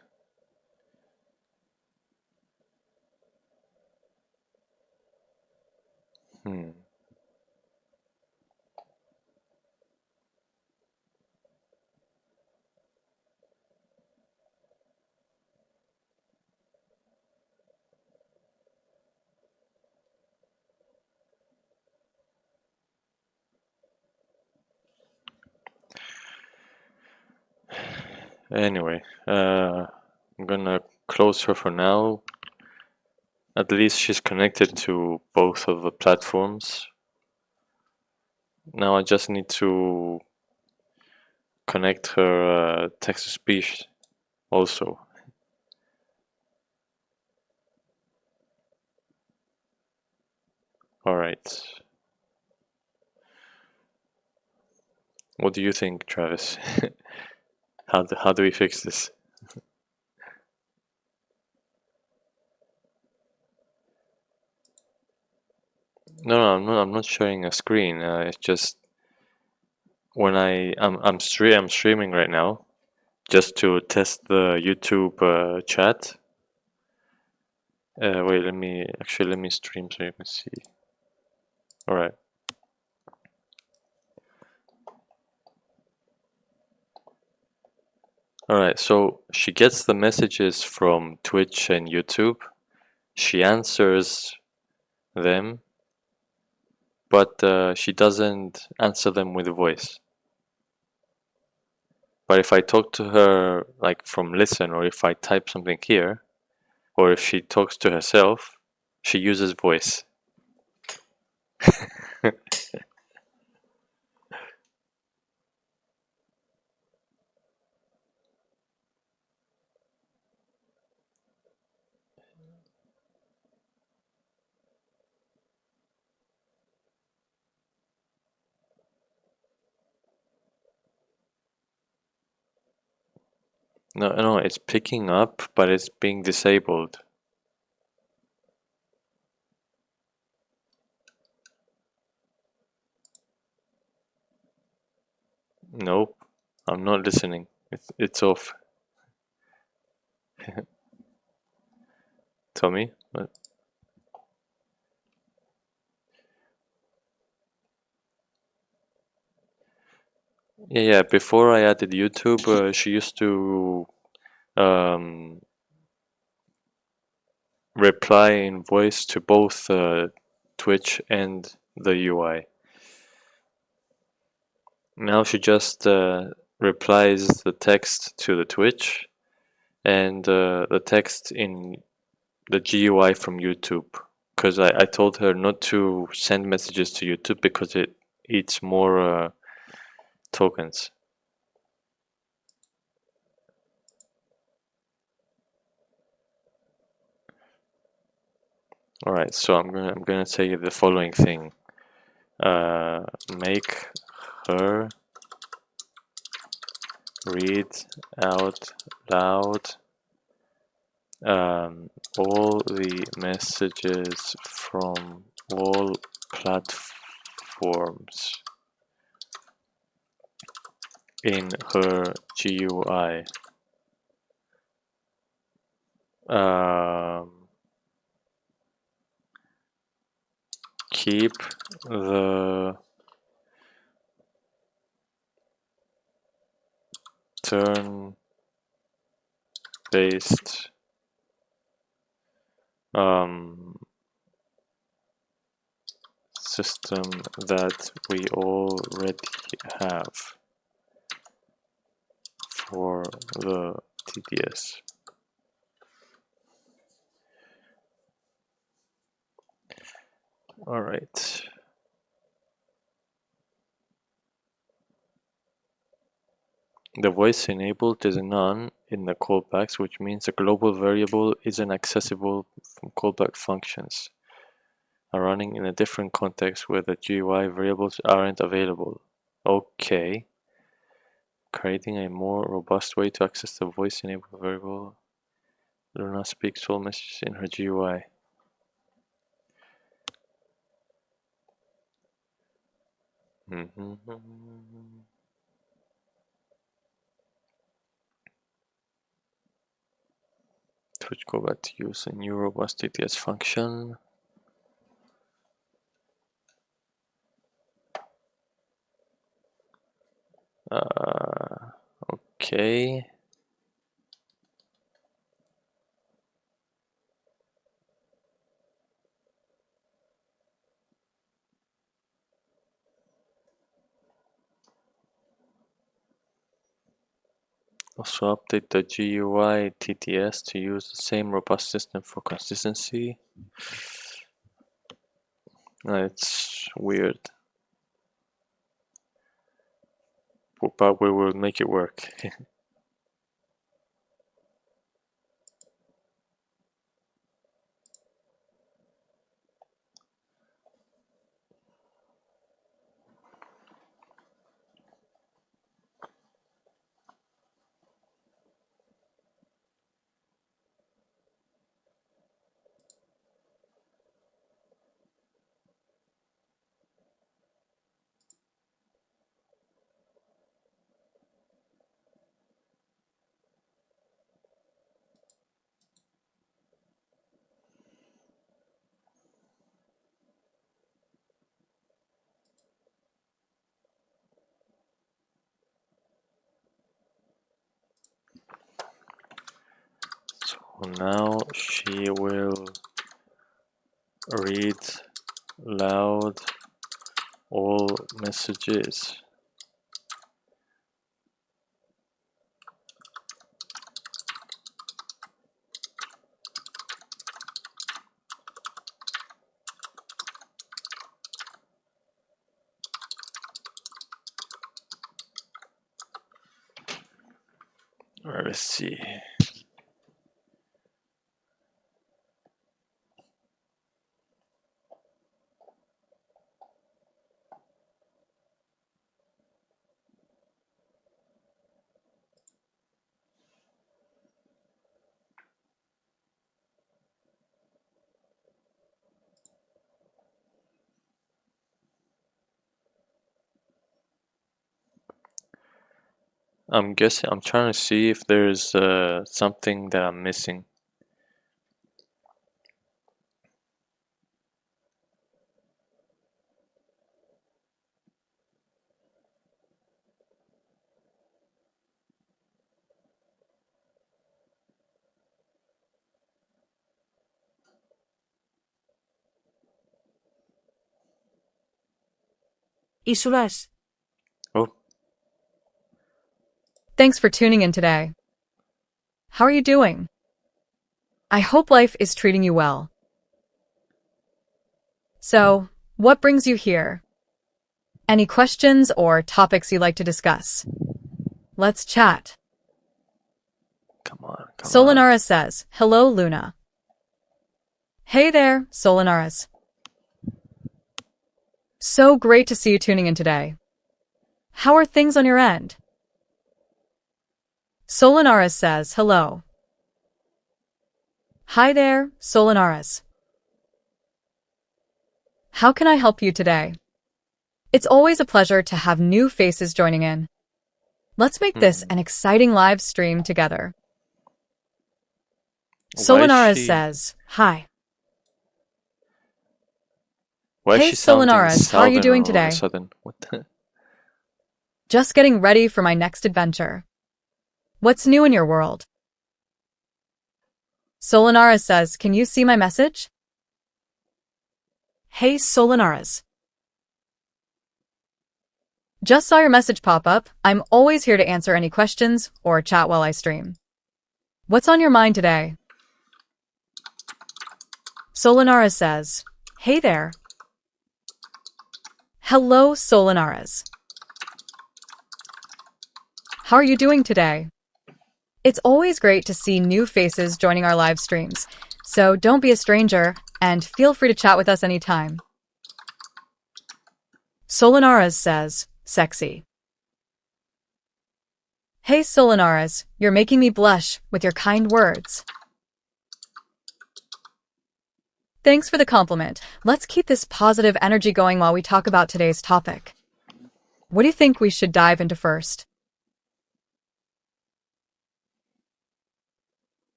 Anyway, I'm gonna close her for now. At least she's connected to both of the platforms. Now I just need to connect her text-to-speech also. All right. What do you think, Travis? How do we fix this? No, I'm not sharing a screen. It's just when I'm streaming right now, just to test the YouTube chat. Wait, let me stream so you can see. All right. All right. So she gets the messages from Twitch and YouTube. She answers them, but she doesn't answer them with voice. But if I talk to her like from listen, or if I type something here, or if she talks to herself, she uses voice. No, it's picking up, but it's being disabled. Nope, I'm not listening. It's off. Tommy? What? Yeah, before I added YouTube, she used to um, reply in voice to both Twitch and the UI. Now she just replies the text to the Twitch and the text in the GUI from YouTube. Because I told her not to send messages to YouTube because it eats more tokens. All right, so I'm gonna say the following thing. Make her read out loud all the messages from all platforms in her GUI. Keep the turn-based system that we already have for the TDS. All right. The voice enabled is none in the callbacks, which means a global variable isn't accessible from callback functions are running in a different context where the GUI variables aren't available. Okay. Creating a more robust way to access the voice-enabled variable. Luna speaks all messages in her GUI. Twitch go back to use a new robust TTS function. Okay. Also update the GUI TTS to use the same robust system for consistency. It's weird. But we will make it work. Now she will read loud all messages. Let's see. I'm trying to see if there's something that I'm missing. Isulash. Oh, Thanks for tuning in today. How are you doing? I hope life is treating you well. So, what brings you here? Any questions or topics you'd like to discuss? Let's chat. come on. Solanaris says, Hello, Luna. Hey there, Solanaris. So great to see you tuning in today. How are things on your end? Solanaris says, Hello. Hi there, Solanaris. How can I help you today? It's always a pleasure to have new faces joining in. Let's make this an exciting live stream together. Solanaris says, Hi. Why is Hey, she sounding Solanaris, how are you southern doing all of a today? sudden? What the? Just getting ready for my next adventure. What's new in your world? Solanaris says, Can you see my message? Hey, Solanaris. Just saw your message pop up. I'm always here to answer any questions or chat while I stream. What's on your mind today? Solanaris says, Hey there. Hello, Solanaris. How are you doing today? It's always great to see new faces joining our live streams, so don't be a stranger and feel free to chat with us anytime. Solanaris says, Sexy. Hey, Solanaris, you're making me blush with your kind words. Thanks for the compliment. Let's keep this positive energy going while we talk about today's topic. What do you think we should dive into first?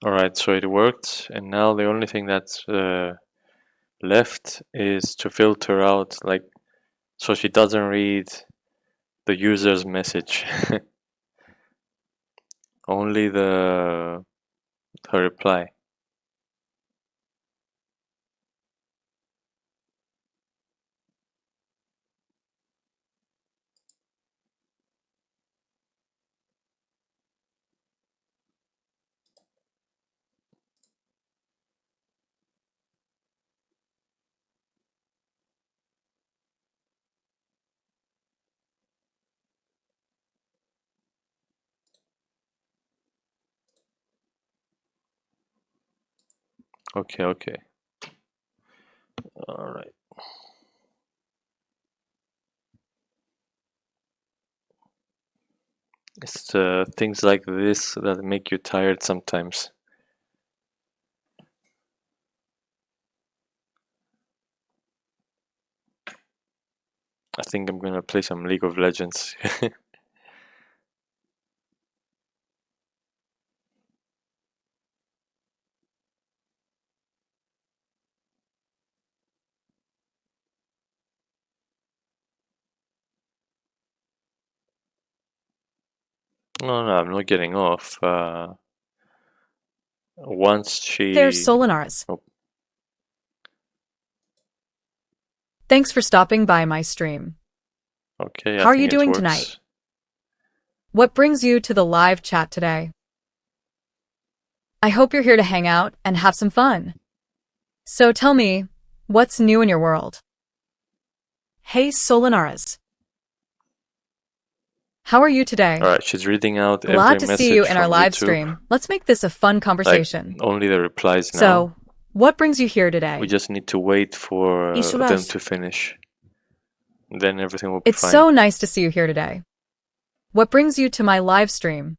Alright, so it worked, and now the only thing that's left is to filter out, like, so she doesn't read the user's message. Only her reply. Okay. Alright. It's things like this that make you tired sometimes. I think I'm gonna play some League of Legends. No, no, I'm not getting off. Once she... There's Solanaris. Oh. Thanks for stopping by my stream. Okay, How I are you think it doing works. tonight? What brings you to the live chat today? I hope you're here to hang out and have some fun. So tell me, what's new in your world? Hey, Solanaris. How are you today? Alright, she's reading out Glad every to message see you in our from live YouTube. stream. Let's make this a fun Like, conversation. only the replies now. So, what brings you here today? We just need to wait for them Isuras. to finish. Then everything will be It's fine. so nice to see you here today. What brings you to my live stream?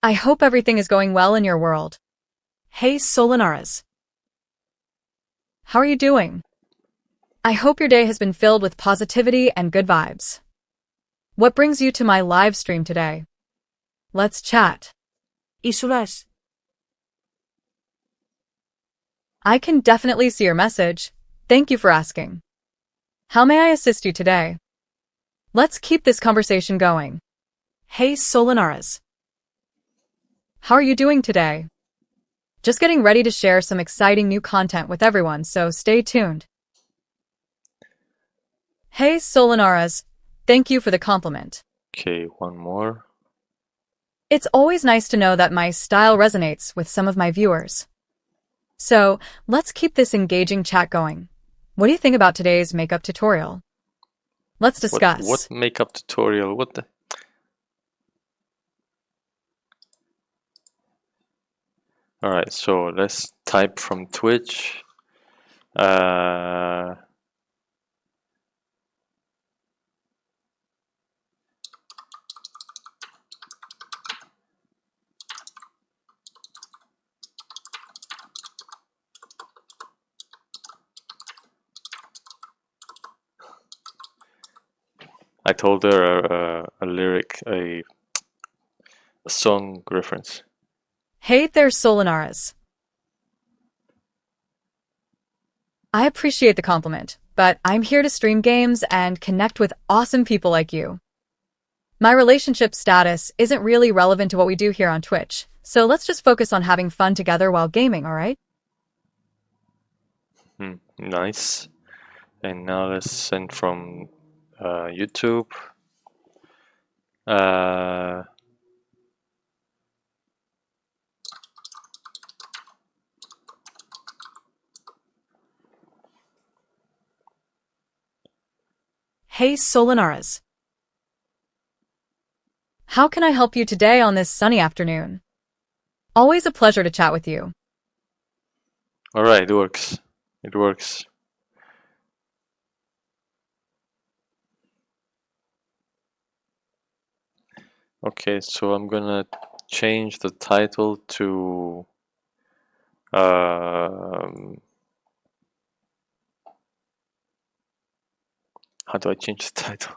I hope everything is going well in your world. Hey, Solanaris. How are you doing? I hope your day has been filled with positivity and good vibes. What brings you to my live stream today? Let's chat. Isuras. I can definitely see your message. Thank you for asking. How may I assist you today? Let's keep this conversation going. Hey, Solanaris. How are you doing today? Just getting ready to share some exciting new content with everyone, so stay tuned. Hey, Solanaris. Thank you for the compliment. Okay, one more. It's always nice to know that my style resonates with some of my viewers. So, let's keep this engaging chat going. What do you think about today's makeup tutorial? Let's discuss. What makeup tutorial? What the... Alright, so let's type from Twitch. I told her a lyric, a song reference. Hey there, Solanaris. I appreciate the compliment, but I'm here to stream games and connect with awesome people like you. My relationship status isn't really relevant to what we do here on Twitch, so let's just focus on having fun together while gaming, alright? Nice. And now let's send from YouTube. Hey, Solanaris. How can I help you today on this sunny afternoon? Always a pleasure to chat with you. Alright, it works. It works. Okay, so I'm gonna change the title to how do I change the title?